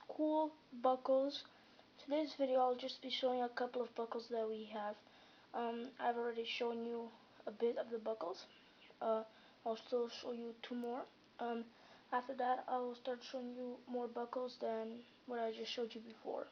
Cool Buckles. Today's video I'll just be showing a couple of buckles that we have. I've already shown you a bit of the buckles. I'll still show you two more. After that I will start showing you more buckles than what I just showed you before.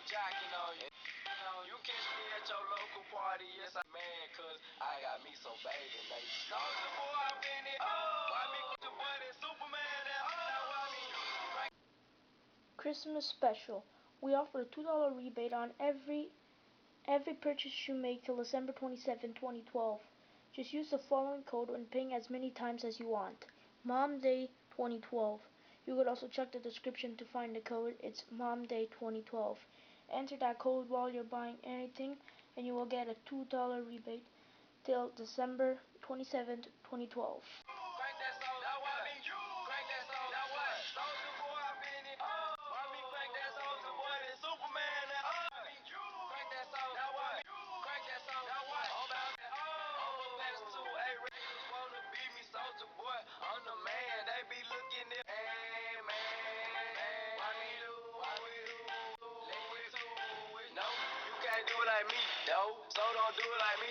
Jocking on you. You catch me at your local party, yes I man, cause I got me some baby ladies. Soldier boy, I been it. Why me with the buddy, Superman, now why me? Christmas special. We offer a $2 rebate on every purchase you make till December 27, 2012. Just use the following code when paying as many times as you want. Mom Day 2012. You could also check the description to find the code. It's Mom Day 2012. Enter that code while you're buying anything and you will get a $2 rebate till December 27th, 2012. Do it like me, though. So don't do it like me.